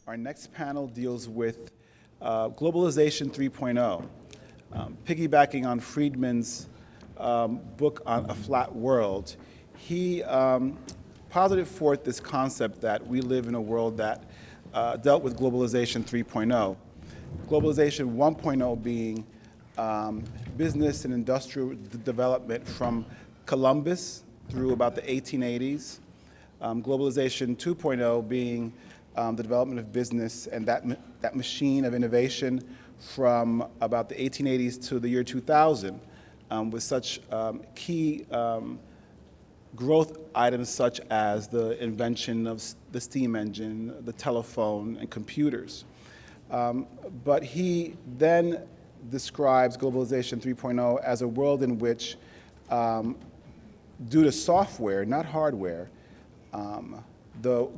Our next panel deals with Globalization 3.0, piggybacking on Friedman's book on a flat world. He posited forth this concept that we live in a world that dealt with Globalization 3.0. Globalization 1.0 being business and industrial development from Columbus through about the 1880s. Globalization 2.0 being the development of business and that machine of innovation from about the 1880s to the year 2000, with such key growth items such as the invention of the steam engine, the telephone, and computers. But he then describes Globalization 3.0 as a world in which, due to software, not hardware, the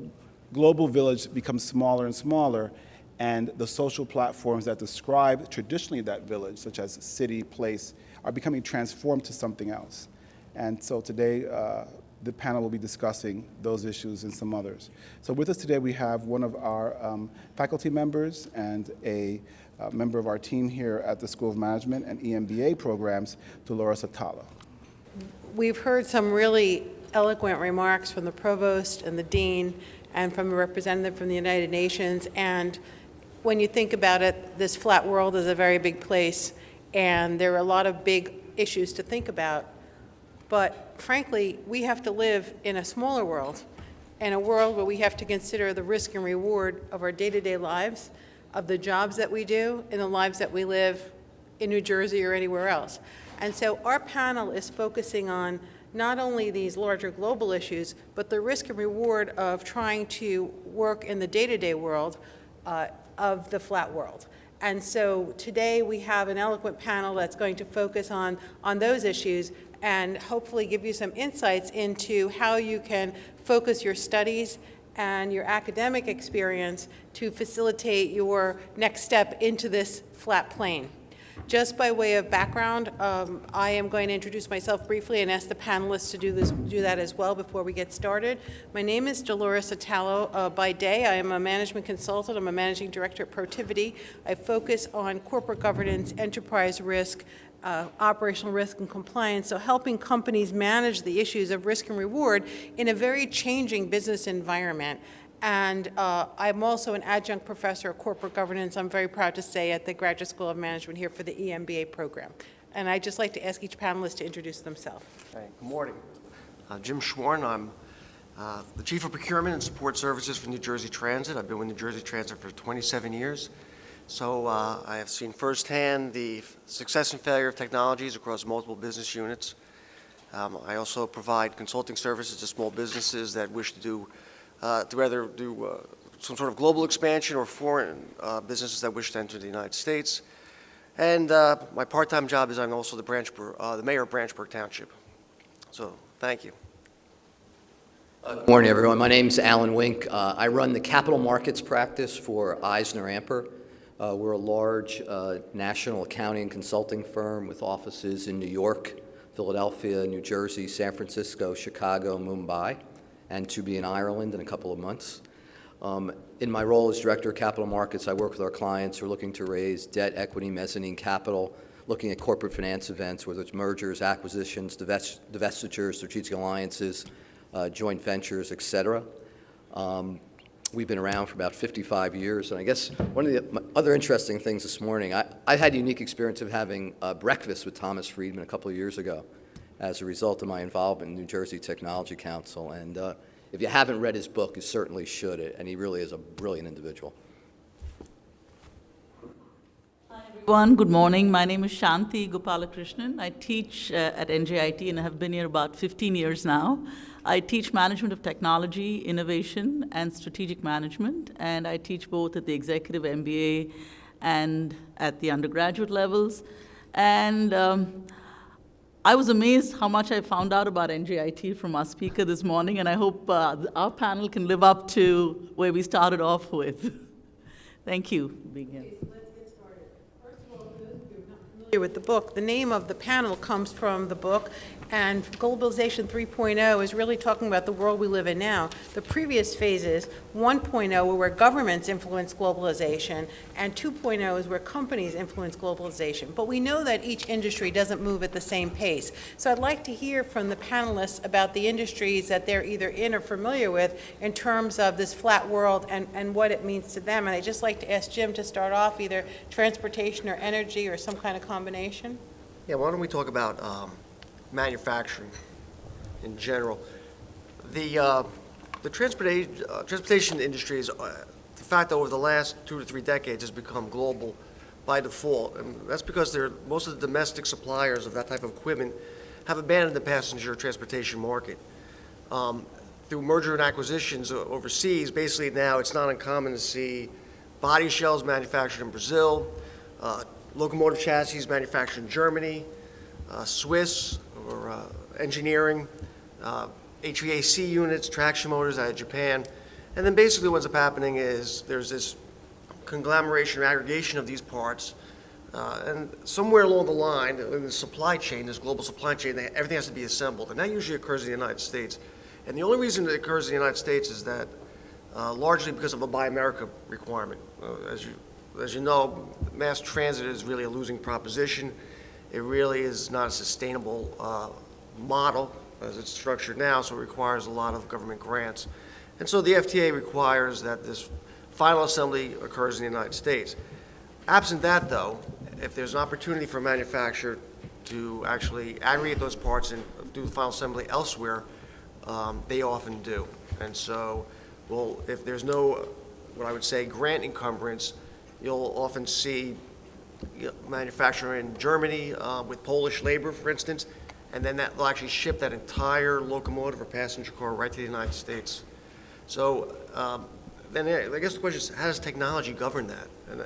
global village becomes smaller and smaller, and the social platforms that describe traditionally that village, such as city, place, are becoming transformed to something else. And so today, the panel will be discussing those issues and some others. So with us today, we have one of our faculty members and a member of our team here at the School of Management and EMBA programs, Dolores Atala. We've heard some really eloquent remarks from the provost and the dean and from a representative from the United Nations. And when you think about it, this flat world is a very big place, and there are a lot of big issues to think about. But frankly, we have to live in a smaller world, in a world where we have to consider the risk and reward of our day-to-day lives, of the jobs that we do, and the lives that we live in New Jersey or anywhere else. And so our panel is focusing on not only these larger global issues, but the risk and reward of trying to work in the day-to-day world of the flat world. And so today we have an eloquent panel that's going to focus on those issues and hopefully give you some insights into how you can focus your studies and your academic experience to facilitate your next step into this flat plane. Just by way of background, I am going to introduce myself briefly and ask the panelists to do that as well before we get started. My name is Dolores Atala. By day, I am a management consultant. I'm a managing director at Protiviti. I focus on corporate governance, enterprise risk, operational risk and compliance, so helping companies manage the issues of risk and reward in a very changing business environment. And I'm also an adjunct professor of corporate governance, I'm very proud to say, at the Graduate School of Management here for the EMBA program. And I'd just like to ask each panelist to introduce themselves. Okay. Good morning. Jim Schwarn. I'm the Chief of Procurement and Support Services for New Jersey Transit. I've been with New Jersey Transit for 27 years. So I have seen firsthand the success and failure of technologies across multiple business units. I also provide consulting services to small businesses that wish to either do some sort of global expansion or foreign businesses that wish to enter the United States. And my part-time job is I'm also the mayor of Branchburg Township. So thank you. Good morning, everyone. My name is Alan Wink. I run the capital markets practice for EisnerAmper. We're a large national accounting and consulting firm with offices in New York, Philadelphia, New Jersey, San Francisco, Chicago, Mumbai, and to be in Ireland in a couple of months. In my role as Director of Capital Markets, I work with our clients who are looking to raise debt, equity, mezzanine capital, looking at corporate finance events, whether it's mergers, acquisitions, divestitures, strategic alliances, joint ventures, et cetera. We've been around for about 55 years, and I guess one of the other interesting things this morning, I had a unique experience of having breakfast with Thomas Friedman a couple of years ago as a result of my involvement in New Jersey Technology Council. And if you haven't read his book, you certainly should, and he really is a brilliant individual. Hi, everyone. Good morning. My name is Shanti Gopala Krishna. I teach at NJIT and have been here about 15 years now. I teach management of technology, innovation, and strategic management, and I teach both at the executive MBA and at the undergraduate levels. And I was amazed how much I found out about NJIT from our speaker this morning, and I hope our panel can live up to where we started off with. Thank you for being here. Okay, so let's get started. First of all, for those of you who are not familiar with the book, the name of the panel comes from the book, and Globalization 3.0 is really talking about the world we live in now. The previous phases, 1.0 were where governments influence globalization, and 2.0 is where companies influence globalization. But we know that each industry doesn't move at the same pace. So I'd like to hear from the panelists about the industries that they're either in or familiar with in terms of this flat world and what it means to them. And I'd just like to ask Jim to start off, either transportation or energy or some kind of combination. Yeah, why don't we talk about manufacturing in general. The transportation industry is, the fact that over the last 2 to 3 decades has become global by default, and that's because most of the domestic suppliers of that type of equipment have abandoned the passenger transportation market. Through merger and acquisitions overseas, basically now it's not uncommon to see body shells manufactured in Brazil, locomotive chassis manufactured in Germany, Swiss or engineering, HVAC units, traction motors out of Japan. And then basically what's up happening is there's this conglomeration or aggregation of these parts, and somewhere along the line in the supply chain, this global supply chain, everything has to be assembled, and that usually occurs in the United States. And the only reason it occurs in the United States is that largely because of a Buy America requirement. As you know, mass transit is really a losing proposition. It really is not a sustainable model as it's structured now, so it requires a lot of government grants. And so the FTA requires that this final assembly occurs in the United States. Absent that, though, if there's an opportunity for a manufacturer to actually aggregate those parts and do the final assembly elsewhere, they often do. And so, well, if there's no, what I would say, grant encumbrance, you'll often see manufacturer in Germany with Polish labor, for instance, and then they'll actually ship that entire locomotive or passenger car right to the United States. So then I guess the question is, how does technology govern that? And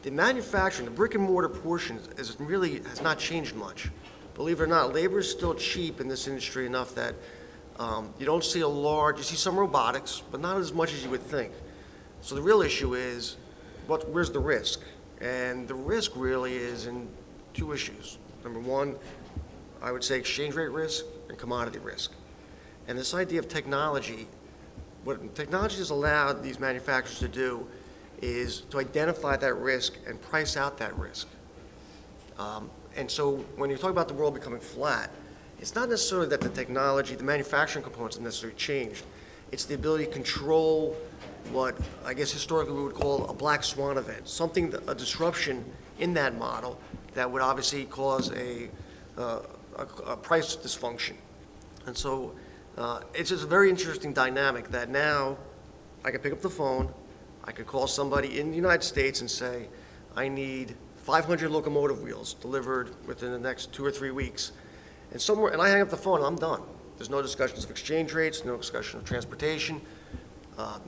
the manufacturing, the brick and mortar portion has not changed much. Believe it or not, labor is still cheap in this industry enough that you don't see you see some robotics, but not as much as you would think. So the real issue is, where's the risk? And the risk really is in 2 issues. Number one, I would say exchange rate risk and commodity risk. And this idea of technology, what technology has allowed these manufacturers to do is to identify that risk and price out that risk. And so when you talk about the world becoming flat, it's not necessarily that the technology, the manufacturing components have necessarily changed. It's the ability to control what I guess historically we would call a black swan event, a disruption in that model that would obviously cause a price dysfunction. And so it's just a very interesting dynamic that now I could pick up the phone, I could call somebody in the United States and say, I need 500 locomotive wheels delivered within the next 2 or 3 weeks. And I hang up the phone and I'm done. There's no discussions of exchange rates, no discussion of transportation,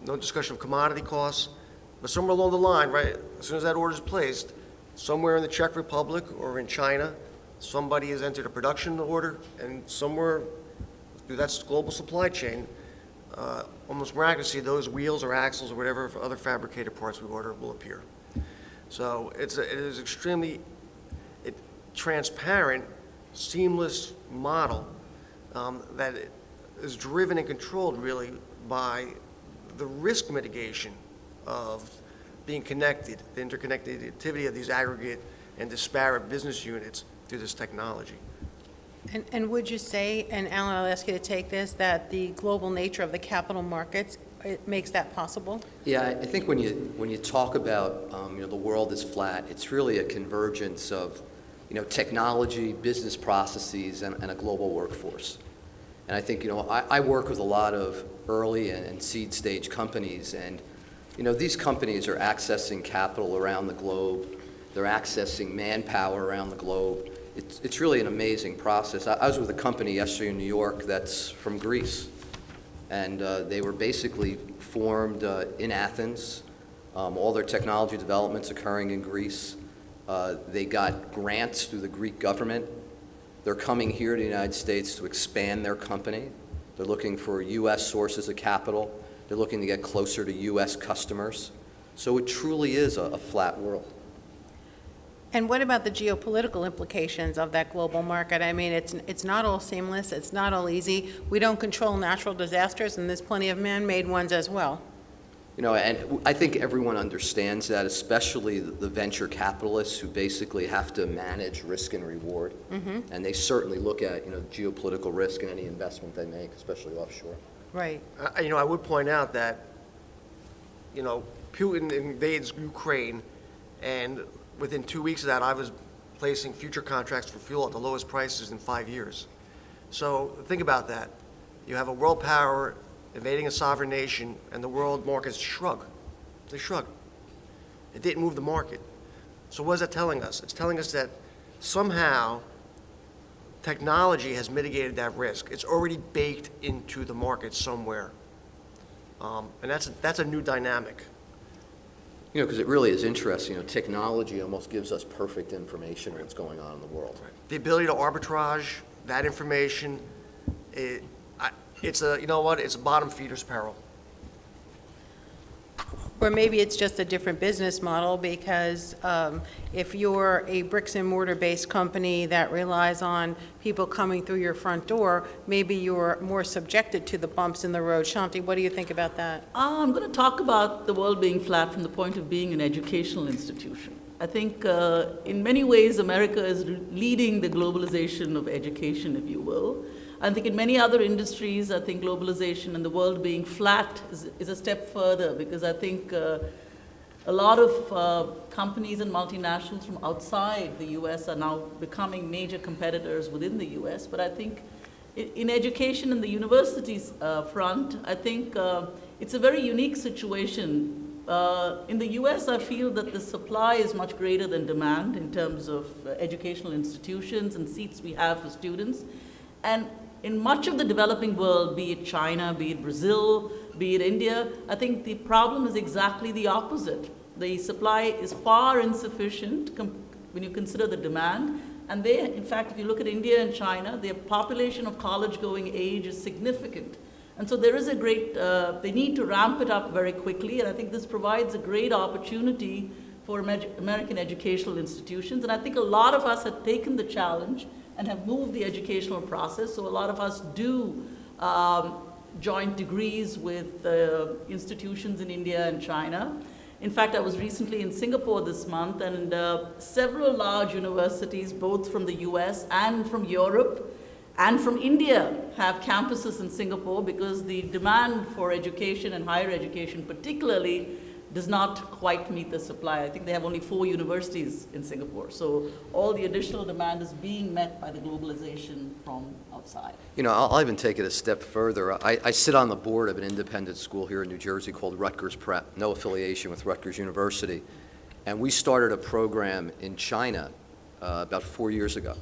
no discussion of commodity costs. But somewhere along the line, right, as soon as that order is placed, somewhere in the Czech Republic or in China, somebody has entered a production order, and somewhere through that global supply chain, almost miraculously, those wheels or axles or whatever other fabricated parts we order will appear. So it is extremely transparent, seamless model that is driven and controlled really by the risk mitigation of being connected, the interconnectivity of these aggregate and disparate business units through this technology. And would you say, and Alan, I'll ask you to take this, that the global nature of the capital markets, it makes that possible? Yeah, I think when you talk about the world is flat, it's really a convergence of technology, business processes, and a global workforce. And I think I work with a lot of early and seed stage companies, and these companies are accessing capital around the globe. They're accessing manpower around the globe. It's really an amazing process. I was with a company yesterday in New York that's from Greece, and they were basically formed in Athens. All their technology development's occurring in Greece. They got grants through the Greek government. They're coming here to the United States to expand their company. They're looking for U.S. sources of capital. They're looking to get closer to U.S. customers. So it truly is a flat world. And what about the geopolitical implications of that global market? I mean, it's not all seamless, it's not all easy. We don't control natural disasters, and there's plenty of man-made ones as well. You know, and I think everyone understands that, especially the venture capitalists who basically have to manage risk and reward. And they certainly look at, you know, geopolitical risk in any investment they make, especially offshore. Right. You know, I would point out that, you know, Putin invades Ukraine, and within 2 weeks of that, I was placing future contracts for fuel at the lowest prices in 5 years. So think about that. You have a world power invading a sovereign nation, and the world markets shrug. They shrug. It didn't move the market. So what is that telling us? It's telling us that somehow technology has mitigated that risk. It's already baked into the market somewhere. And that's a new dynamic. You know, because it really is interesting. You know, technology almost gives us perfect information on what's going on in the world. The ability to arbitrage that information, it's a, you know what, it's a bottom feeder's peril. Or maybe it's just a different business model, because if you're a bricks and mortar based company that relies on people coming through your front door, maybe you're more subjected to the bumps in the road. Shanti, what do you think about that? I'm going to talk about the world being flat from the point of being an educational institution. I think in many ways America is leading the globalization of education, if you will. I think in many other industries, I think globalization and the world being flat is a step further, because I think a lot of companies and multinationals from outside the US are now becoming major competitors within the US. But I think in education and the universities front, I think it's a very unique situation. In the US, I feel that the supply is much greater than demand in terms of educational institutions and seats we have for students. And in much of the developing world, be it China, be it Brazil, be it India, I think the problem is exactly the opposite. The supply is far insufficient when you consider the demand. And they, in fact, if you look at India and China, their population of college-going age is significant. And so there is a great, they need to ramp it up very quickly, and I think this provides a great opportunity for American educational institutions. And I think a lot of us have taken the challenge and have moved the educational process. So a lot of us do joint degrees with institutions in India and China. In fact, I was recently in Singapore this month, and several large universities, both from the US and from Europe and from India, have campuses in Singapore, because the demand for education and higher education particularly does not quite meet the supply. I think they have only 4 universities in Singapore. So all the additional demand is being met by the globalization from outside. You know, I'll even take it a step further. I sit on the board of an independent school here in New Jersey called Rutgers Prep, no affiliation with Rutgers University. And we started a program in China about 4 years ago,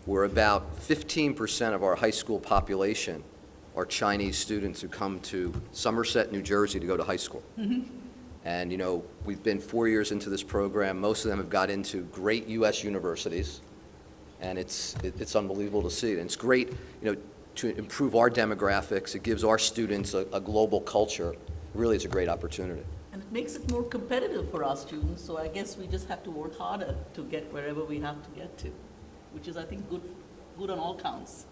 where about 15% of our high school population are Chinese students who come to Somerset, New Jersey to go to high school. And, you know, we've been 4 years into this program. Most of them have got into great U.S. universities, and it's unbelievable to see it. And it's great, you know, to improve our demographics. It gives our students a global culture. Really, it's a great opportunity. And it makes it more competitive for our students, so I guess we just have to work harder to get wherever we have to get to, which is, I think, good on all counts.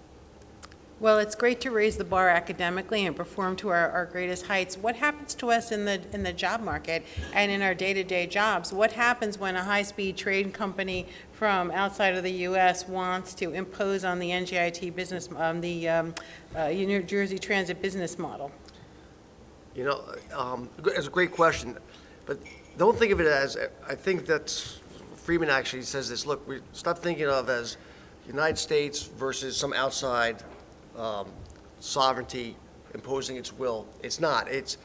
Well, it's great to raise the bar academically and perform to our greatest heights. What happens to us in the job market and in our day-to-day jobs? What happens when a high-speed trade company from outside of the U.S. wants to impose on the NJIT business, New Jersey Transit business model? You know, it's a great question, but don't think of it as, I think that's, Friedman actually says this, look, we stop thinking of as United States versus some outside sovereignty imposing its will. It's not. It's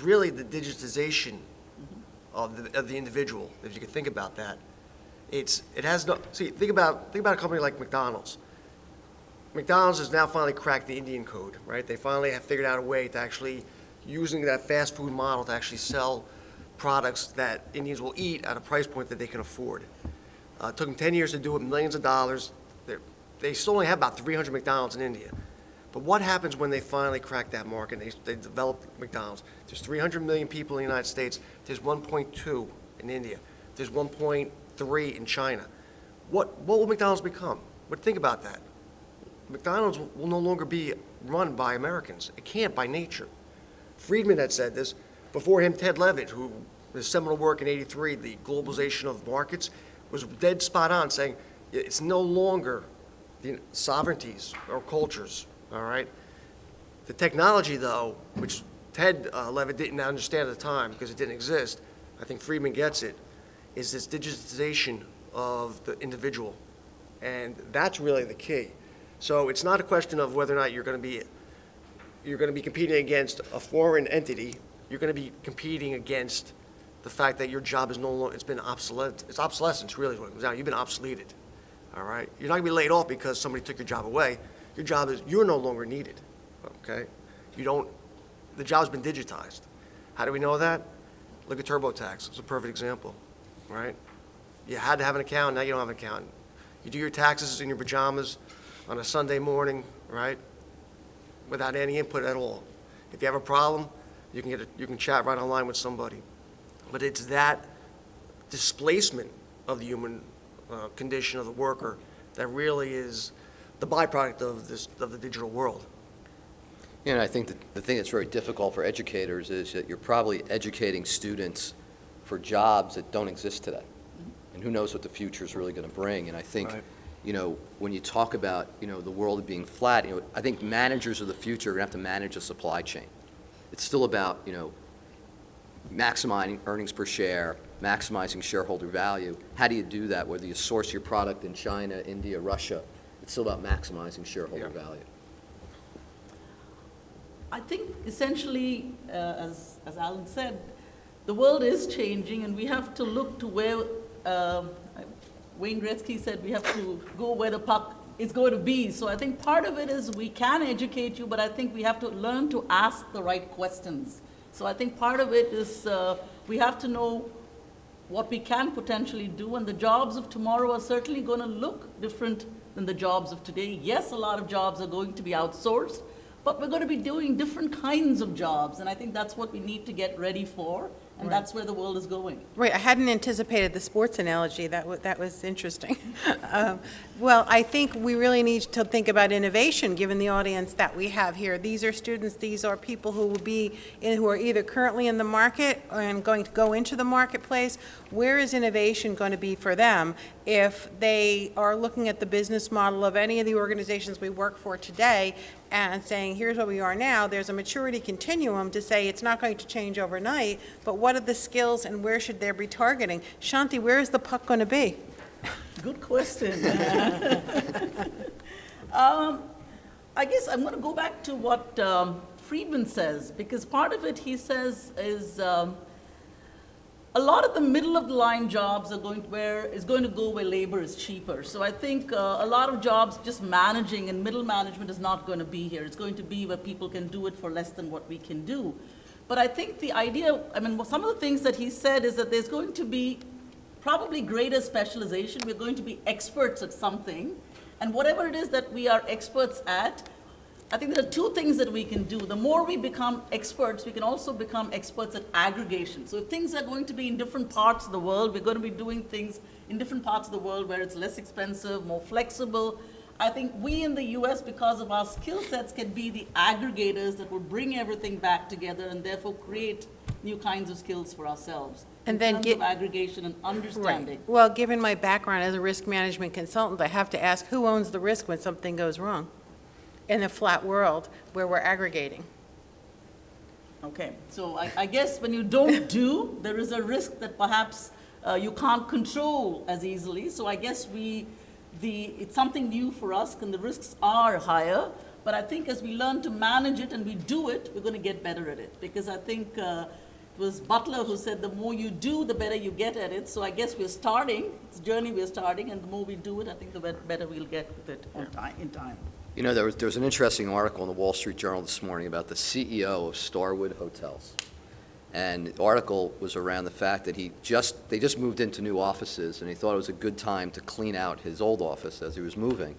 really the digitization of the individual, if you can think about that. It has no, see, think about a company like McDonald's. McDonald's has now finally cracked the Indian code, right? They finally have figured out a way to actually, using that fast food model, to actually sell products that Indians will eat at a price point that they can afford. It took them 10 years to do it, millions of dollars. They still only have about 300 McDonald's in India. But what happens when they finally crack that market and they develop McDonald's? There's 300 million people in the United States. There's 1.2 in India. There's 1.3 3 in China. What will McDonald's become? But think about that. McDonald's will no longer be run by Americans. It can't by nature. Friedman had said this. Before him, Ted Levitt, who his seminal work in '83, The Globalization of Markets, was dead spot on, saying it's no longer the sovereignties or cultures, all right? The technology, though, which Ted Levitt didn't understand at the time because it didn't exist, I think Friedman gets it, is this digitization of the individual. And that's really the key. So it's not a question of whether or not you're going to be competing against a foreign entity. You're going to be competing against the fact that your job is no longer, it's been obsolete. It's obsolescence, really, is what it comes down to. You've been obsoleted, all right? You're not going to be laid off because somebody took your job away. Your job is, you're no longer needed, okay? The job's been digitized. How do we know that? Look at TurboTax. It's a perfect example, right? You had to have an accountant, now you don't have an accountant. You do your taxes in your pajamas on a Sunday morning, right? Without any input at all. If you have a problem, you can chat right online with somebody. But it's that displacement of the human condition of the worker that really is the byproduct of the digital world. You know, I think that the thing that's very difficult for educators is that you're probably educating students for jobs that don't exist today. And who knows what the future is really going to bring. And I think, Right. you know, when you talk about, you know, the world being flat, you know, I think managers of the future are going to have to manage a supply chain. It's still about, you know, maximizing earnings per share, maximizing shareholder value. How do you do that? Whether you source your product in China, India, Russia, it's still about maximizing shareholder value. I think essentially, as Alan said, the world is changing, and we have to look to where, Wayne Gretzky said, we have to go where the puck is going to be. So I think part of it is we can educate you, but I think we have to learn to ask the right questions. So I think part of it is we have to know what we can potentially do, and the jobs of tomorrow are certainly going to look different than the jobs of today. Yes, a lot of jobs are going to be outsourced, but we're going to be doing different kinds of jobs, and I think that's what we need to get ready for, and Right. that's where the world is going. Right, I hadn't anticipated the sports analogy. That was interesting. Well, I think we really need to think about innovation, given the audience that we have here. These are students, these are people who who are either currently in the market and going to go into the marketplace. Where is innovation going to be for them if they are looking at the business model of any of the organizations we work for today and saying, here's where we are now? There's a maturity continuum to say it's not going to change overnight, but what are the skills and where should they be targeting? Shanti, where is the puck going to be? Good question. I guess I'm going to go back to what Friedman says, because part of it he says is a lot of the middle of the line jobs are going to go where labor is cheaper. So I think a lot of jobs just managing and middle management is not going to be here. It's going to be where people can do it for less than what we can do. But I think the idea, I mean, some of the things that he said is that there's going to be probably greater specialization. We're going to be experts at something. And whatever it is that we are experts at, I think there are two things that we can do. The more we become experts, we can also become experts at aggregation. So if things are going to be in different parts of the world, we're going to be doing things in different parts of the world where it's less expensive, more flexible. I think we in the US, because of our skill sets, can be the aggregators that will bring everything back together and therefore create new kinds of skills for ourselves. And in then terms get of aggregation and understanding. Right. Well, given my background as a risk management consultant, I have to ask, who owns the risk when something goes wrong in a flat world where we're aggregating? Okay, so I guess when you don't do, there is a risk that perhaps you can't control as easily. So I guess it's something new for us, and the risks are higher. But I think as we learn to manage it and we do it, we're going to get better at it. Because I think it was Butler who said the more you do, the better you get at it. So I guess we're starting, it's a journey we're starting, and the more we do it, I think the better we'll get with it in time. You know, there was an interesting article in the Wall Street Journal this morning about the CEO of Starwood Hotels. And the article was around the fact that they just moved into new offices, and he thought it was a good time to clean out his old office as he was moving.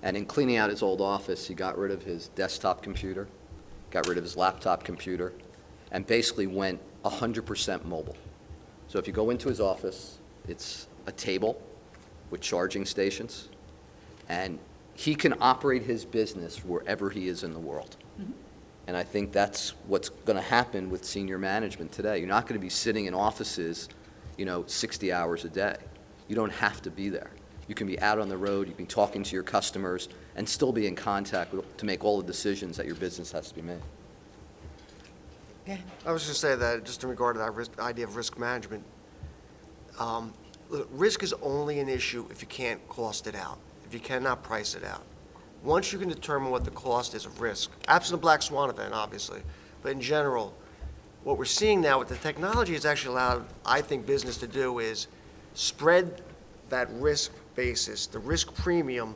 And in cleaning out his old office, he got rid of his desktop computer, got rid of his laptop computer, and basically went 100% mobile. So if you go into his office, it's a table with charging stations, and he can operate his business wherever he is in the world. And I think that's what's going to happen with senior management today. You're not going to be sitting in offices, 60 hours a day. You don't have to be there. You can be out on the road, you can be talking to your customers, and still be in contact to make all the decisions that your business has to be made. I was just going to say that, just in regard to that idea of risk management, look, risk is only an issue if you can't cost it out, if you cannot price it out. Once you can determine what the cost is of risk, absent a black swan event, obviously, but in general, what we're seeing now with the technology has actually allowed, I think, business to do is spread that risk basis, the risk premium,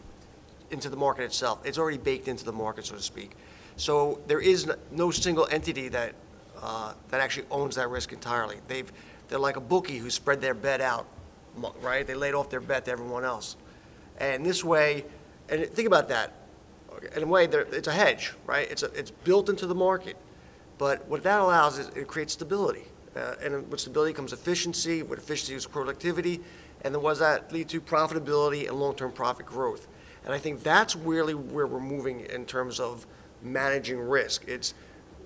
into the market itself. It's already baked into the market, so to speak. So there is no single entity that actually owns that risk entirely. They're like a bookie who spread their bet out, right? They laid off their bet to everyone else. And this way, and think about that. In a way, it's a hedge, right? It's built into the market. But what that allows is it creates stability. And with stability comes efficiency. With efficiency is productivity. And then what does that lead to? Profitability and long-term profit growth. And I think that's really where we're moving in terms of managing risk.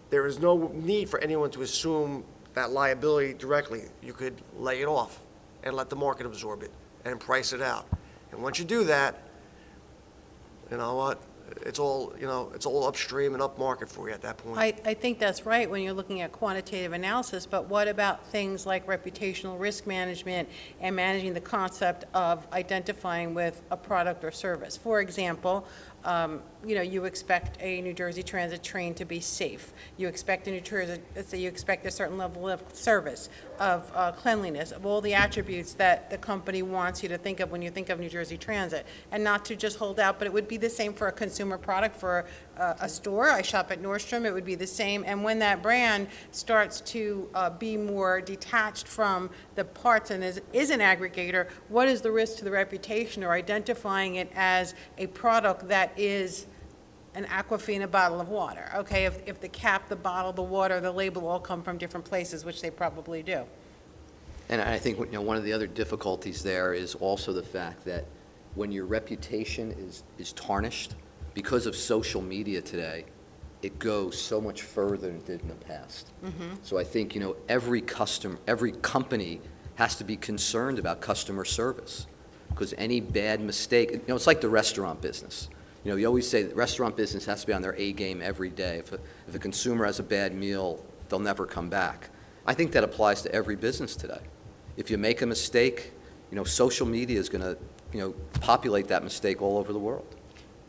There is no need for anyone to assume that liability directly. You could lay it off and let the market absorb it and price it out. And once you do that, you know what? It's all upstream and upmarket for you at that point. I think that's right when you're looking at quantitative analysis, but what about things like reputational risk management and managing the concept of identifying with a product or service? For example, you expect a New Jersey Transit train to be safe. You expect a New Jersey, let's say you expect a certain level of service, of cleanliness, of all the attributes that the company wants you to think of when you think of New Jersey Transit, and not to just hold out, but it would be the same for a consumer product, for a store. I shop at Nordstrom, it would be the same. And when that brand starts to be more detached from the parts and is an aggregator, what is the risk to the reputation, or identifying it as a product that is an Aquafina bottle of water? Okay, if the cap, the bottle, the water, the label all come from different places, which they probably do. And I think one of the other difficulties there is also the fact that when your reputation is tarnished, because of social media today, it goes so much further than it did in the past. Mm-hmm. So I think every company has to be concerned about customer service, because any bad mistake, it's like the restaurant business. You always say the restaurant business has to be on their A game every day. If a consumer has a bad meal, they'll never come back. I think that applies to every business today. If you make a mistake, social media is going to, populate that mistake all over the world.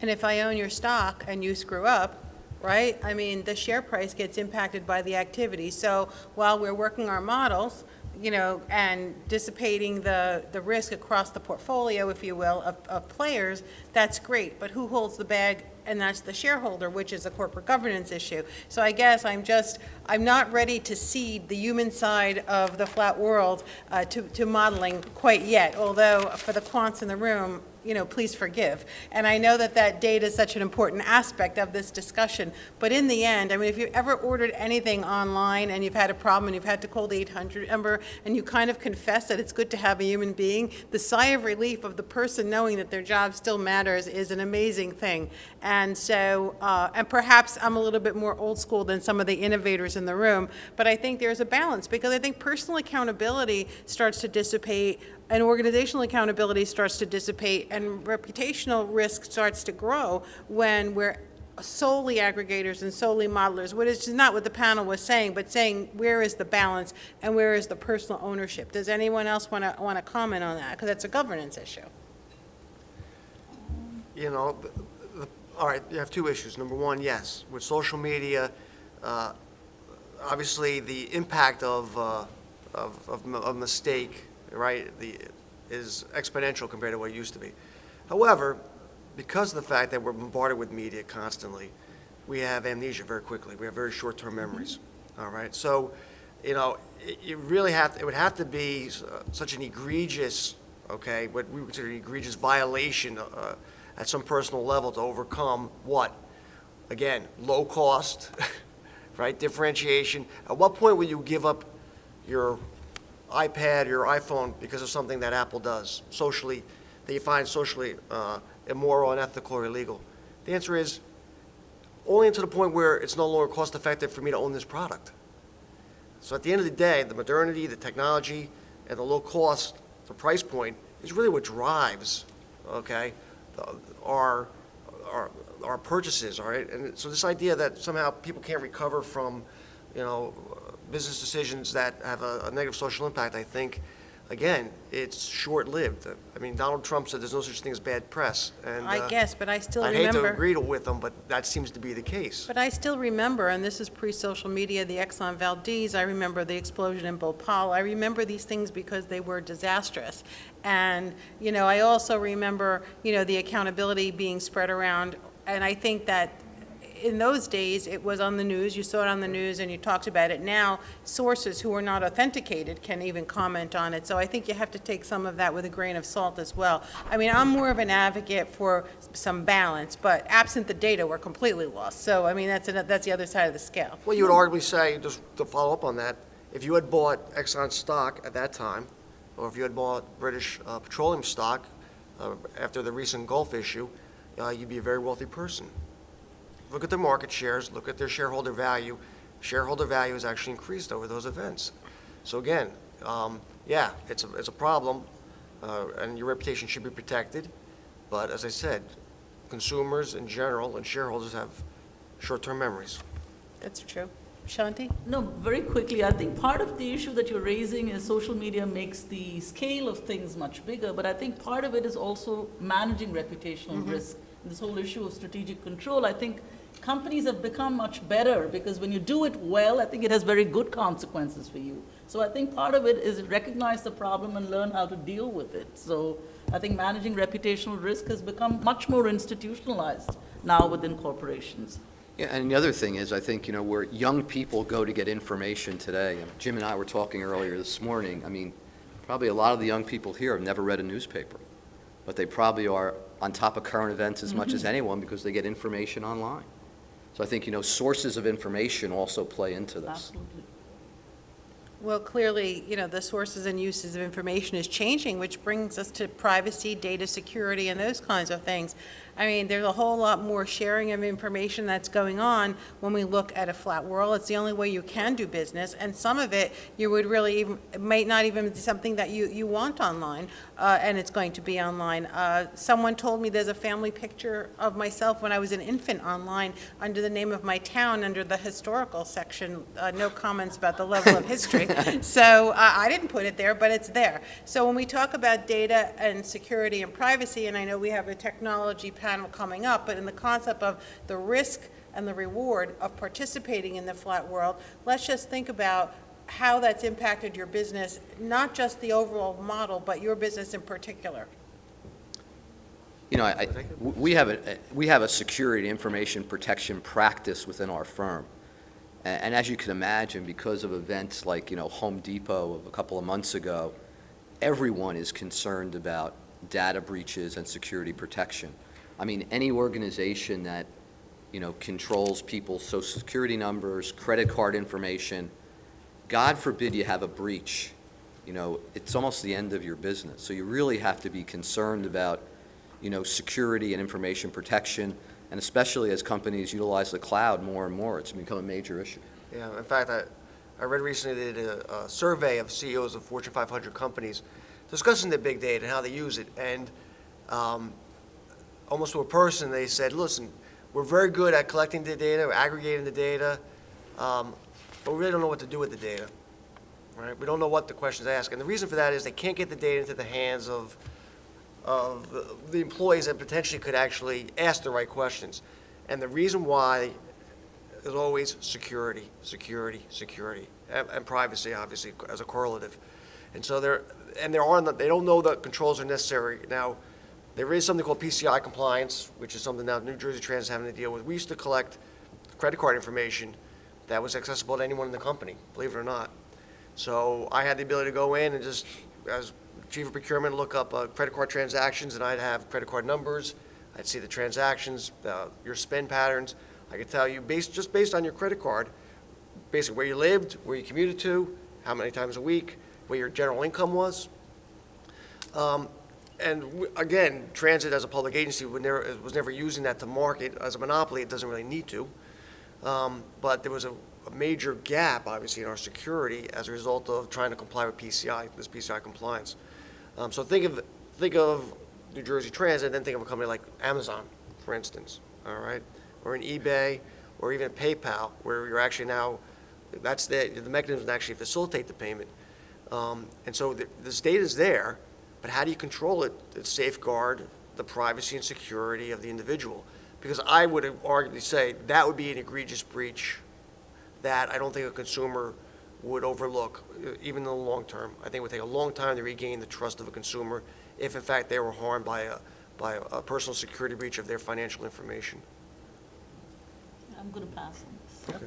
And if I own your stock and you screw up, right, I mean, the share price gets impacted by the activity. So while we're working our models, and dissipating the risk across the portfolio, if you will, of players, that's great. But who holds the bag? And that's the shareholder, which is a corporate governance issue. So I guess I'm not ready to cede the human side of the flat world to modeling quite yet, although for the quants in the room, please forgive. And I know that data is such an important aspect of this discussion, but in the end, I mean, if you've ever ordered anything online and you've had a problem and you've had to call the 800 number and you kind of confess that it's good to have a human being, the sigh of relief of the person knowing that their job still matters is an amazing thing. And so, and perhaps I'm a little bit more old school than some of the innovators in the room, but I think there's a balance, because I think personal accountability starts to dissipate, and organizational accountability starts to dissipate, and reputational risk starts to grow when we're solely aggregators and solely modelers, which is not what the panel was saying, but saying where is the balance and where is the personal ownership. Does anyone else want to comment on that? Because that's a governance issue. All right, you have two issues. Number one, yes, with social media, obviously the impact of mistake, right, is exponential compared to what it used to be. However, because of the fact that we're bombarded with media constantly, we have amnesia very quickly. We have very short-term memories. All right, so it would have to be such an egregious, what we would consider an egregious violation at some personal level to overcome what? Again, low cost, right? Differentiation. At what point will you give up your iPad or your iPhone because of something that Apple does socially, that you find socially immoral, unethical, or illegal? The answer is only to the point where it's no longer cost effective for me to own this product. So at the end of the day, the modernity, the technology, and the low cost, the price point, is really what drives, okay, our purchases, all right? And so this idea that somehow people can't recover from, business decisions that have a negative social impact, I think, again, it's short-lived. I mean, Donald Trump said there's no such thing as bad press. And, I guess, but I still I remember. hate to agree with him, but that seems to be the case. But I still remember, and this is pre-social media, the Exxon Valdez, I remember the explosion in Bhopal. I remember these things because they were disastrous. And, I also remember, the accountability being spread around. And I think that in those days, it was on the news, you saw it on the news, and you talked about it. Now, sources who are not authenticated can even comment on it. So I think you have to take some of that with a grain of salt as well. I mean, I'm more of an advocate for some balance, but absent the data, we're completely lost. So, I mean, that's the other side of the scale. Well, you would arguably say, just to follow up on that, if you had bought Exxon stock at that time, or if you had bought British petroleum stock after the recent Gulf issue, you'd be a very wealthy person. Look at their market shares, look at their shareholder value. Shareholder value has actually increased over those events. So again, yeah, it's a problem, and your reputation should be protected. But as I said, consumers in general and shareholders have short-term memories. That's true. Shanti? No, very quickly, I think part of the issue that you're raising is social media makes the scale of things much bigger, but I think part of it is also managing reputational risk. This whole issue of strategic control, I think companies have become much better because when you do it well, I think it has very good consequences for you. So I think part of it is recognize the problem and learn how to deal with it. So I think managing reputational risk has become much more institutionalized now within corporations. Yeah, and the other thing is, I think, where young people go to get information today, and Jim and I were talking earlier this morning, I mean, probably a lot of the young people here have never read a newspaper, but they probably are on top of current events as much as anyone because they get information online. So I think, sources of information also play into this. Absolutely. Well, clearly, the sources and uses of information is changing, which brings us to privacy, data security, and those kinds of things. I mean, there's a whole lot more sharing of information that's going on when we look at a flat world. It's the only way you can do business, and some of it you would really it might not even be something that you want online, and it's going to be online. Someone told me there's a family picture of myself when I was an infant online under the name of my town under the historical section. No comments about the level of history. So I didn't put it there, but it's there. So when we talk about data and security and privacy, and I know we have a technology panel coming up, but in the concept of the risk and the reward of participating in the flat world, let's just think about how that's impacted your business, not just the overall model, but your business in particular. We have a security information protection practice within our firm. And as you can imagine, because of events like, Home Depot of a couple of months ago, everyone is concerned about data breaches and security protection. I mean, any organization that, controls people's social security numbers, credit card information, God forbid you have a breach, it's almost the end of your business. So you really have to be concerned about, security and information protection. And especially as companies utilize the cloud more and more, it's become a major issue. Yeah, in fact, I read recently they did a survey of CEOs of Fortune 500 companies discussing their big data and how they use it. And almost to a person, they said, listen, we're very good at collecting the data, aggregating the data, but we really don't know what to do with the data. Right? We don't know what the questions ask. And the reason for that is they can't get the data into the hands of the employees that potentially could actually ask the right questions. And the reason why is always security, security, security, and privacy, obviously, as a correlative. And so they don't know the controls are necessary. Now, there is something called Pci Compliance, which is something now New Jersey Transit is having to deal with. We used to collect credit card information that was accessible to anyone in the company, believe it or not. So I had the ability to go in and just, as Chief of Procurement, look up credit card transactions, and I'd have credit card numbers. I'd see the transactions, your spend patterns. I could tell you, just based on your credit card, basically where you lived, where you commuted to, how many times a week, what your general income was. Again, transit as a public agency was never using that to market. As a monopoly, it doesn't really need to. But there was a major gap, obviously, in our security as a result of trying to comply with PCI, this PCI compliance. So think of New Jersey Transit, and then think of a company like Amazon, for instance, all right? Or an eBay, or even PayPal, where you're actually now, that's the mechanism to actually facilitate the payment. And so this data is there, but how do you control it to safeguard the privacy and security of the individual? Because I would arguably say that would be an egregious breach that I don't think a consumer would overlook, even in the long term. I think it would take a long time to regain the trust of a consumer if, in fact, they were harmed by a personal security breach of their financial information. I'm going to pass on this. Okay.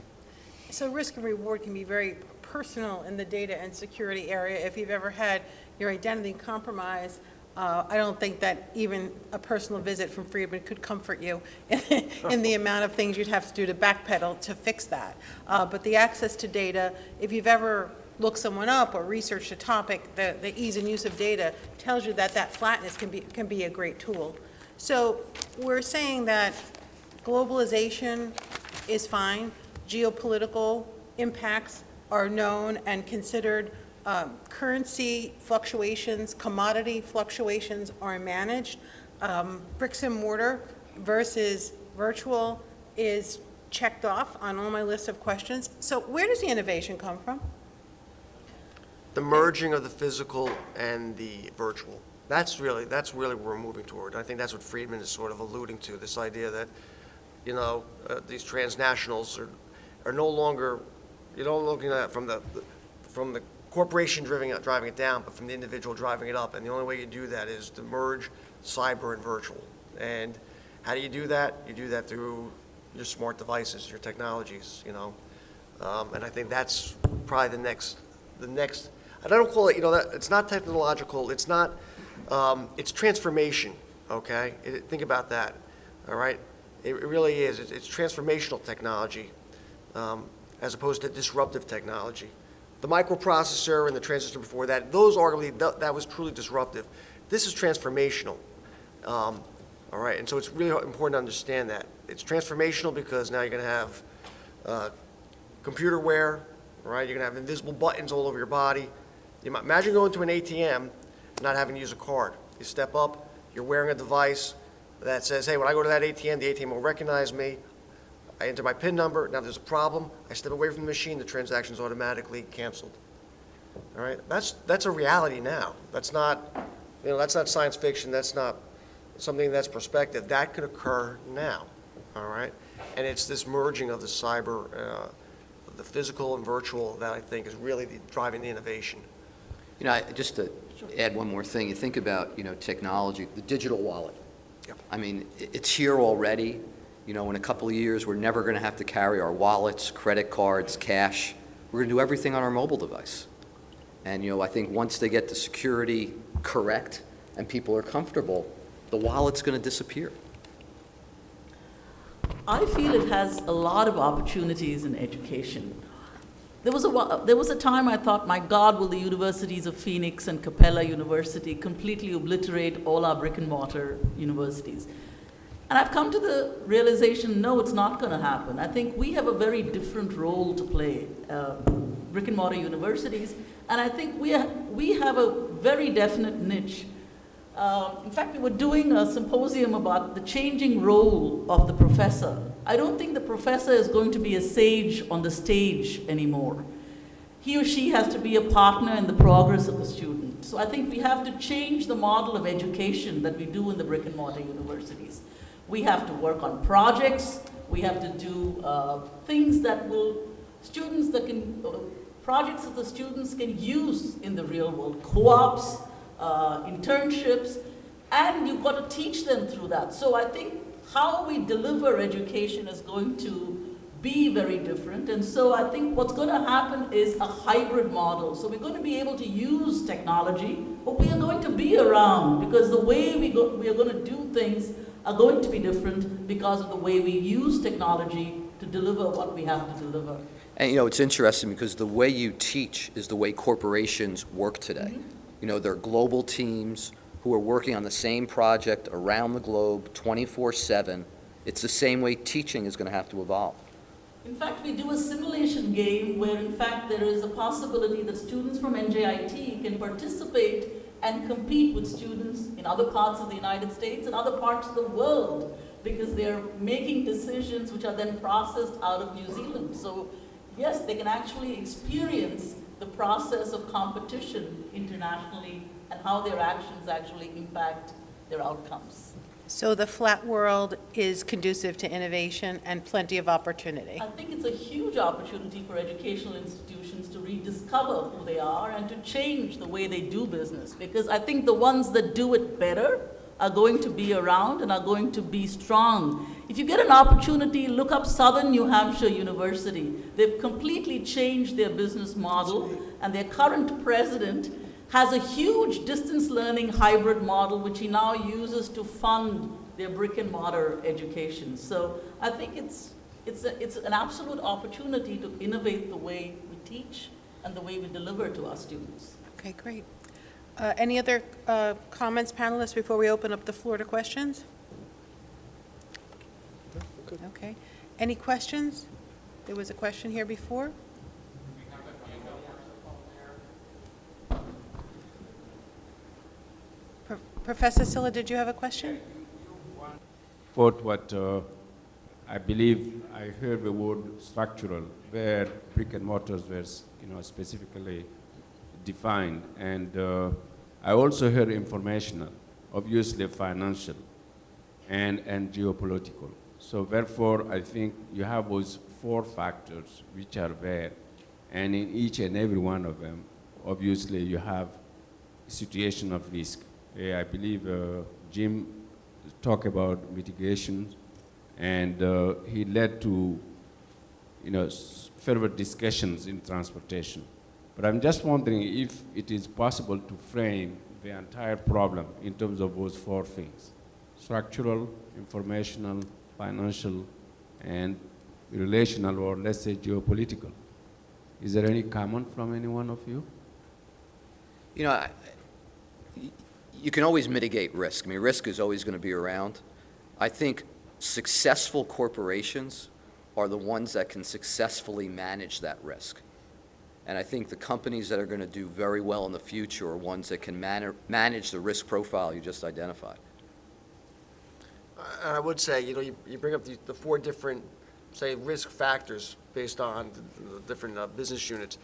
So risk and reward can be very personal in the data and security area. If you've ever had your identity compromised, I don't think that even a personal visit from Friedman could comfort you in the amount of things you'd have to do to backpedal to fix that. But the access to data, if you've ever looked someone up or researched a topic, the ease and use of data tells you that that flatness can be a great tool. So we're saying that globalization is fine, geopolitical impacts are known and considered, currency fluctuations, commodity fluctuations are managed. Bricks and mortar versus virtual is checked off on all my list of questions. So where does the innovation come from? The merging of the physical and the virtual. That's really what we're moving toward. I think that's what Friedman is sort of alluding to, this idea that, you know, these transnationals are no longer, you're not looking at it from the corporation driving it down, but from the individual driving it up. And the only way you do that is to merge cyber and virtual. And how do you do that? You do that through your smart devices, your technologies, you know. And I think that's probably the next, and I don't call it, you know, that it's not technological, it's not, it's transformation, okay? Think about that, all right? It really is. It's transformational technology as opposed to disruptive technology. The microprocessor and the transistor before that, those arguably, that was truly disruptive. This is transformational, all right? And so it's really important to understand that. It's transformational because now you're going to have computer wear, right? You're going to have invisible buttons all over your body. Imagine going to an ATM and not having to use a card. You step up, you're wearing a device that says, hey, when I go to that ATM, the ATM will recognize me. I enter my PIN number. Now there's a problem. I step away from the machine. The transaction's automatically canceled. All right? That's a reality now. That's not, you know, that's not science fiction. That's not something that's prospective. That could occur now. All right? And it's this merging of the cyber, the physical and virtual that I think is really driving the innovation. You know, just to add one more thing, you think about, you know, technology, the digital wallet. Yep. I mean, it's here already. You know, in a couple of years, we're never going to have to carry our wallets, credit cards, cash. We're going to do everything on our mobile device. And, you know, I think once they get the security correct and people are comfortable, the wallet's going to disappear. I feel it has a lot of opportunities in education. There was a time I thought, my God, will the universities of Phoenix and Capella University completely obliterate all our brick and mortar universities? And I've come to the realization, no, it's not going to happen. I think we have a very different role to play, brick and mortar universities, and I think we have a very definite niche. In fact, we were doing a symposium about the changing role of the professor. I don't think the professor is going to be a sage on the stage anymore. He or she has to be a partner in the progress of the student. So I think we have to change the model of education that we do in the brick and mortar universities. We have to work on projects. We have to do things that will, projects that the students can use in the real world, co-ops, internships, and you've got to teach them through that. So I think how we deliver education is going to be very different, and so I think what's going to happen is a hybrid model. So we're going to be able to use technology, but we are going to be around because the way we are going to do things are going to be different because of the way we use technology to deliver what we have to deliver. And it's interesting because the way you teach is the way corporations work today. They're global teams who are working on the same project around the globe 24/7. It's the same way teaching is going to have to evolve. In fact, we do a simulation game where, in fact, there is a possibility that students from NJIT can participate and compete with students in other parts of the United States and other parts of the world, because they're making decisions which are then processed out of New Zealand. So, yes, they can actually experience the process of competition internationally and how their actions actually impact their outcomes. So the flat world is conducive to innovation and plenty of opportunity. I think it's a huge opportunity for educational institutions to rediscover who they are and to change the way they do business, because I think the ones that do it better are going to be around and are going to be strong. If you get an opportunity, look up Southern New Hampshire University. They've completely changed their business model, and their current president has a huge distance learning hybrid model, which he now uses to fund their brick and mortar education. So I think it's an absolute opportunity to innovate the way we teach and the way we deliver to our students. Okay, great. Any other comments, panelists, before we open up the floor to questions? Okay. Any questions? There was a question here before. Professor Silla, did you have a question? Quote what I believe I heard the word structural, where brick and mortars were, specifically defined, and I also heard informational, obviously financial, and geopolitical. So therefore, I think you have those 4 factors which are there, and in each and every one of them, obviously you have a situation of risk. I believe Jim talked about mitigation, and he led to, further discussions in transportation. But I'm just wondering if it is possible to frame the entire problem in terms of those 4 things: structural, informational, financial, and relational, or let's say geopolitical. Is there any comment from any one of you? You can always mitigate risk. I mean, risk is always going to be around. I think successful corporations are the ones that can successfully manage that risk. And I think the companies that are going to do very well in the future are ones that can manage the risk profile you just identified. And I would say, you bring up the 4 different, say, risk factors based on the different business units.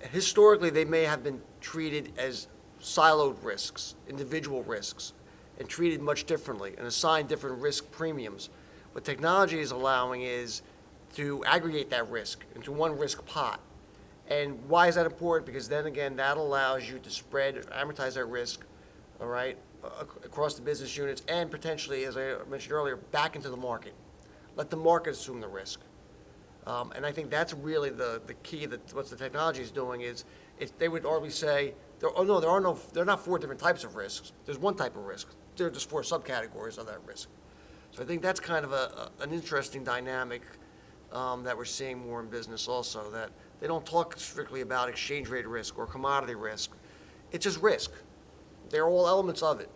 Historically, they may have been treated as siloed risks, individual risks, and treated much differently and assigned different risk premiums. What technology is allowing is to aggregate that risk into one risk pot. And why is that important? Because then again, that allows you to amortize that risk, all right, across the business units, and potentially, as I mentioned earlier, back into the market. Let the market assume the risk. And I think that's really the key that what the technology is doing is, they would always say, they're not 4 different types of risks. There's one type of risk. There are just 4 subcategories of that risk. So I think that's kind of an interesting dynamic that we're seeing more in business also, that they don't talk strictly about exchange rate risk or commodity risk. It's just risk. They're all elements of it.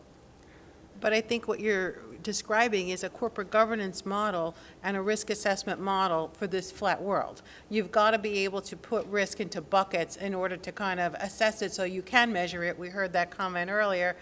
But I think what you're describing is a corporate governance model and a risk assessment model for this flat world. You've got to be able to put risk into buckets in order to kind of assess it so you can measure it. We heard that comment earlier.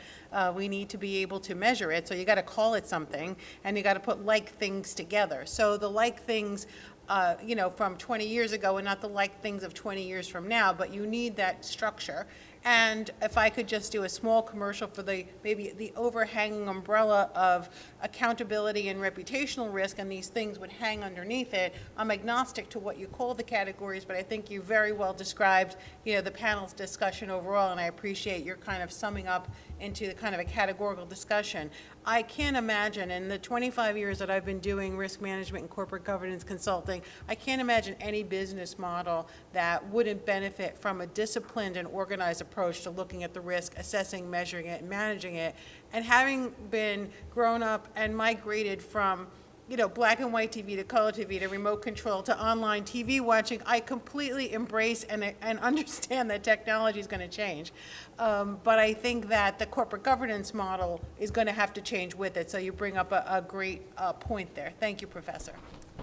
We need to be able to measure it, so you got to call it something, and you got to put like things together. So the like things from 20 years ago and not the like things of 20 years from now, but you need that structure. And if I could just do a small commercial for maybe the overhanging umbrella of accountability and reputational risk, and these things would hang underneath it. I'm agnostic to what you call the categories, but I think you very well described, the panel's discussion overall, and I appreciate your kind of summing up into the kind of a categorical discussion. I can't imagine, in the 25 years that I've been doing risk management and corporate governance consulting, I can't imagine any business model that wouldn't benefit from a disciplined and organized approach to looking at the risk, assessing, measuring it, and managing it. And having been grown up and migrated from you know, black and white TV to color TV to remote control to online TV watching, I completely embrace and understand that technology is going to change. But I think that the corporate governance model is going to have to change with it. So you bring up a great point there. Thank you, Professor.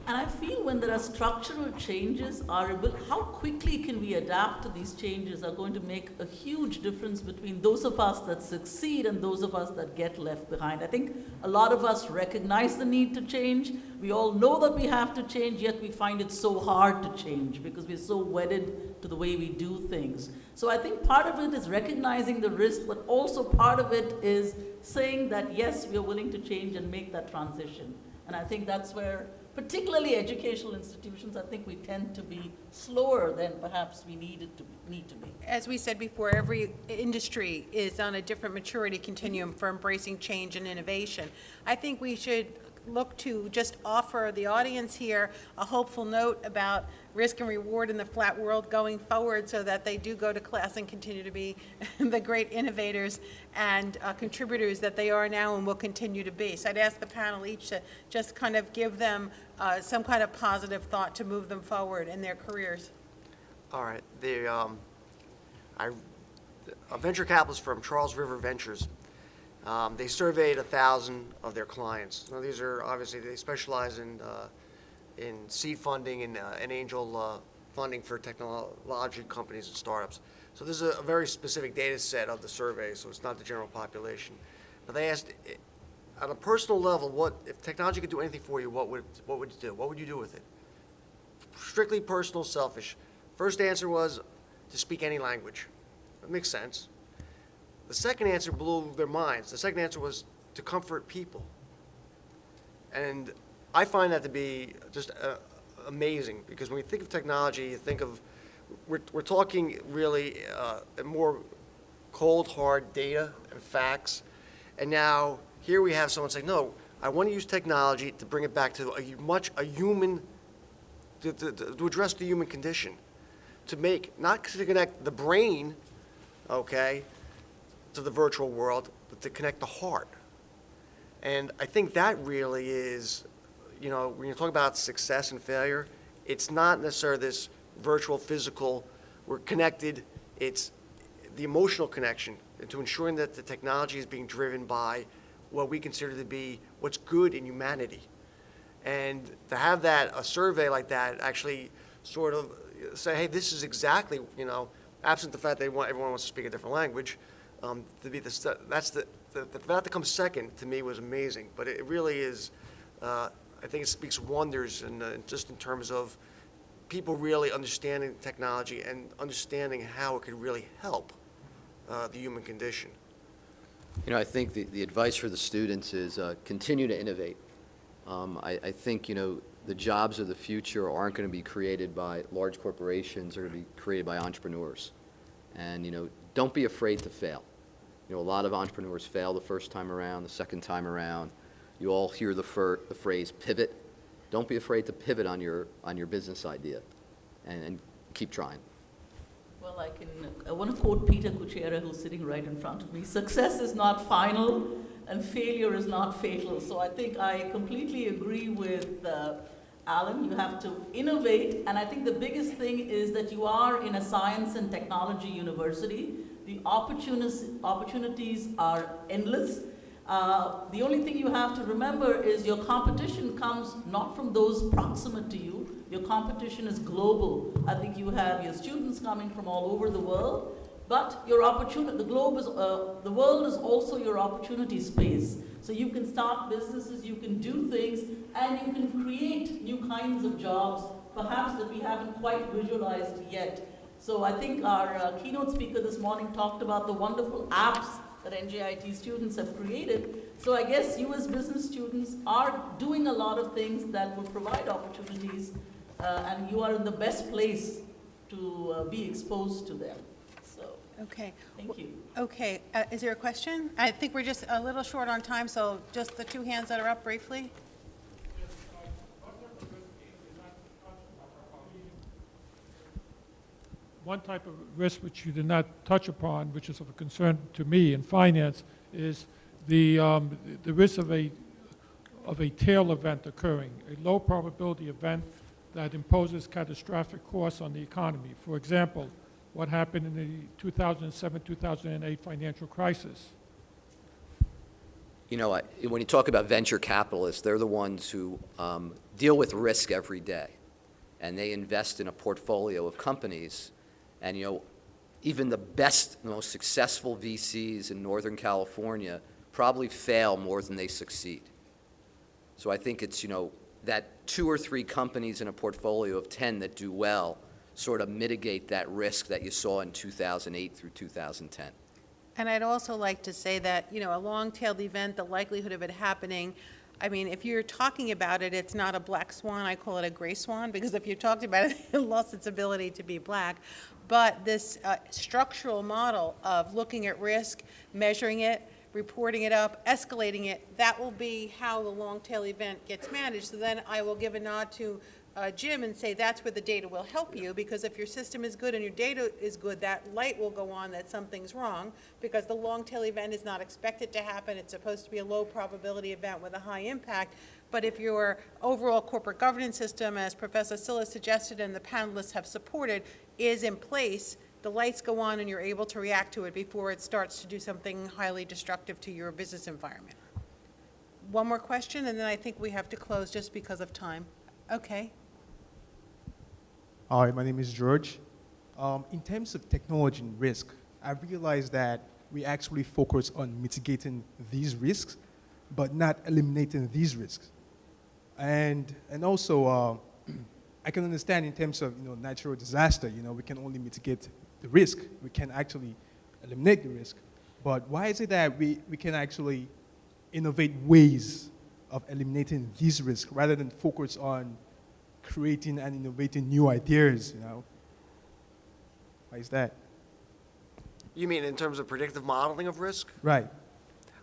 And I feel when there are structural changes, how quickly can we adapt to these changes are going to make a huge difference between those of us that succeed and those of us that get left behind. I think a lot of us recognize the need to change. We all know that we have to change, yet we find it so hard to change because we're so wedded to the way we do things. So I think part of it is recognizing the risk, but also part of it is saying that, yes, we are willing to change and make that transition. And I think that's where, particularly educational institutions, I think we tend to be slower than perhaps we need to be. As we said before, every industry is on a different maturity continuum for embracing change and innovation. I think we should look to just offer the audience here a hopeful note about risk and reward in the flat world going forward so that they do go to class and continue to be the great innovators and contributors that they are now and will continue to be. So I'd ask the panel each to just kind of give them some kind of positive thought to move them forward in their careers. All right. A venture capitalist firm, Charles River Ventures, they surveyed 1,000 of their clients. Now, these are obviously, they specialize in seed funding and angel funding for technology companies and startups. So this is a very specific data set of the survey, so it's not the general population. But they asked, on a personal level, if technology could do anything for you, what would you do? What would you do with it? Strictly personal, selfish. First answer was to speak any language. That makes sense. The second answer blew their minds. The second answer was to comfort people. And I find that to be just amazing, because when you think of technology, you think of, we're talking really more cold, hard data and facts. And now here we have someone saying, no, I want to use technology to bring it back to a human, to address the human condition, to make, not to connect the brain, okay, to the virtual world, but to connect the heart. And I think that really is, you know, when you talk about success and failure, it's not necessarily this virtual, physical, we're connected, it's the emotional connection, and to ensuring that the technology is being driven by what we consider to be what's good in humanity. And to have that, a survey like that, actually sort of say, hey, this is exactly, you know, absent the fact that everyone wants to speak a different language, to be that to come second to me was amazing. But it really is, I think it speaks wonders, and just in terms of people really understanding technology and understanding how it could really help the human condition. You know, I think the advice for the students is continue to innovate. I think, you know, the jobs of the future aren't going to be created by large corporations, they're going to be created by entrepreneurs. And, you know, don't be afraid to fail. You know, a lot of entrepreneurs fail the first time around, the second time around. You all hear the phrase pivot. Don't be afraid to pivot on your business idea, and keep trying. Well, I want to quote Peter Kuchera, who's sitting right in front of me. Success is not final, and failure is not fatal. So I think I completely agree with Alan. You have to innovate, and I think the biggest thing is that you are in a science and technology university. The opportunities are endless. The only thing you have to remember is your competition comes not from those proximate to you. Your competition is global. I think you have your students coming from all over the world, but your opportunity, the world is also your opportunity space. So you can start businesses, you can do things, and you can create new kinds of jobs, perhaps that we haven't quite visualized yet. So I think our keynote speaker this morning talked about the wonderful apps that NJIT students have created. So I guess you as business students are doing a lot of things that will provide opportunities, and you are in the best place to be exposed to them. So, okay. Thank you. Okay, is there a question? I think we're just a little short on time, so just the two hands that are up briefly. One type of risk which you did not touch upon, which is of a concern to me in finance, is the risk of a of a tail event occurring, a low probability event that imposes catastrophic costs on the economy. For example, what happened in the 2007-2008 financial crisis. You know, when you talk about venture capitalists, they're the ones who deal with risk every day, and they invest in a portfolio of companies. And, you know, even the best, most successful VCs in Northern California probably fail more than they succeed. So I think it's, you know, that 2 or 3 companies in a portfolio of 10 that do well sort of mitigate that risk that you saw in 2008 through 2010. And I'd also like to say that, you know, a long-tailed event, the likelihood of it happening, I mean, if you're talking about it, it's not a black swan, I call it a gray swan, because if you talked about it, it lost its ability to be black. But this structural model of looking at risk, measuring it, reporting it up, escalating it, that will be how the long-tail event gets managed. So then I will give a nod to Jim and say that's where the data will help you, because if your system is good and your data is good, that light will go on that something's wrong, because the long-tail event is not expected to happen. It's supposed to be a low probability event with a high impact. But if your overall corporate governance system, as Professor Silla suggested and the panelists have supported, is in place, the lights go on and you're able to react to it before it starts to do something highly destructive to your business environment. One more question, and then I think we have to close just because of time. Okay. Hi, my name is George. In terms of technology and risk, I realized that we actually focus on mitigating these risks, but not eliminating these risks. And also, I can understand in terms of, you know, natural disaster, you know, we can only mitigate the risk. We can actually eliminate the risk. But why is it that we can actually innovate ways of eliminating these risks rather than focus on creating and innovating new ideas, you know? Why is that? You mean in terms of predictive modeling of risk? Right.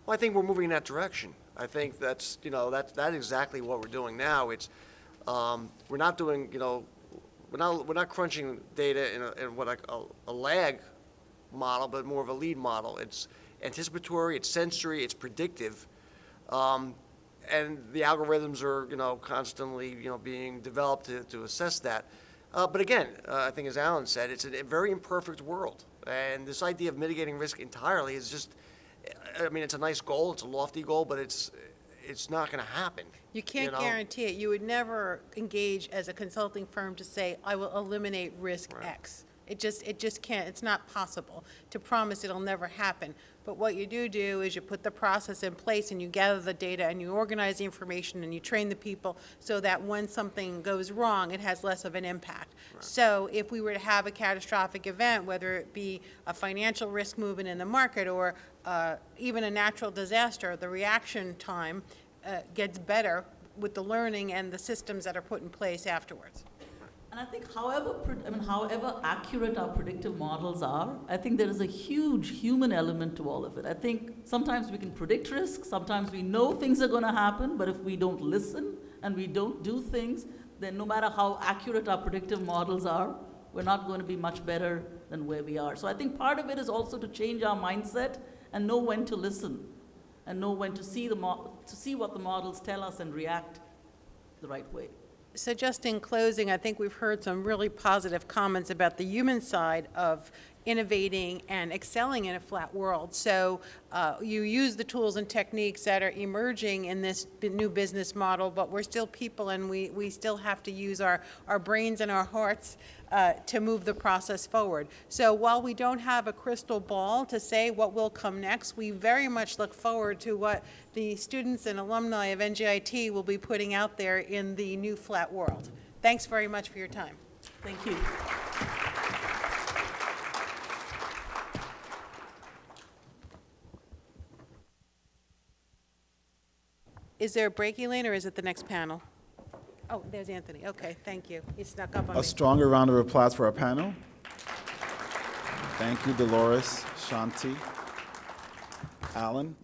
Well, I think we're moving in that direction. I think that's, you know, that's exactly what we're doing now. It's, we're not doing, you know, we're not crunching data in what a lag model, but more of a lead model. It's anticipatory, it's sensory, it's predictive. And the algorithms are, you know, constantly, you know, being developed to assess that. But again, I think as Alan said, it's a very imperfect world. And this idea of mitigating risk entirely is just, I mean, it's a nice goal, it's a lofty goal, but it's not going to happen. You can't guarantee it. You would never engage as a consulting firm to say, I will eliminate risk X. It just can't, it's not possible to promise it'll never happen. But what you do is you put the process in place and you gather the data and you organize the information and you train the people so that when something goes wrong, it has less of an impact. Right. So if we were to have a catastrophic event, whether it be a financial risk movement in the market or even a natural disaster, the reaction time gets better with the learning and the systems that are put in place afterwards. And I think however accurate our predictive models are, I think there is a huge human element to all of it. I think sometimes we can predict risk, sometimes we know things are going to happen, but if we don't listen and we don't do things, then no matter how accurate our predictive models are, we're not going to be much better than where we are. So I think part of it is also to change our mindset and know when to listen and know when to see what the models tell us and react the right way. So just in closing, I think we've heard some really positive comments about the human side of innovating and excelling in a flat world. So you use the tools and techniques that are emerging in this new business model, but we're still people and we still have to use our brains and our hearts to move the process forward. So while we don't have a crystal ball to say what will come next, we very much look forward to what the students and alumni of NJIT will be putting out there in the new flat world. Thanks very much for your time. Thank you. Is there a break, Elaine, or is it the next panel? Oh, there's Anthony. Okay, thank you. He snuck up on me. A stronger round of applause for our panel. Thank you, Dolores, Shanti, Alan.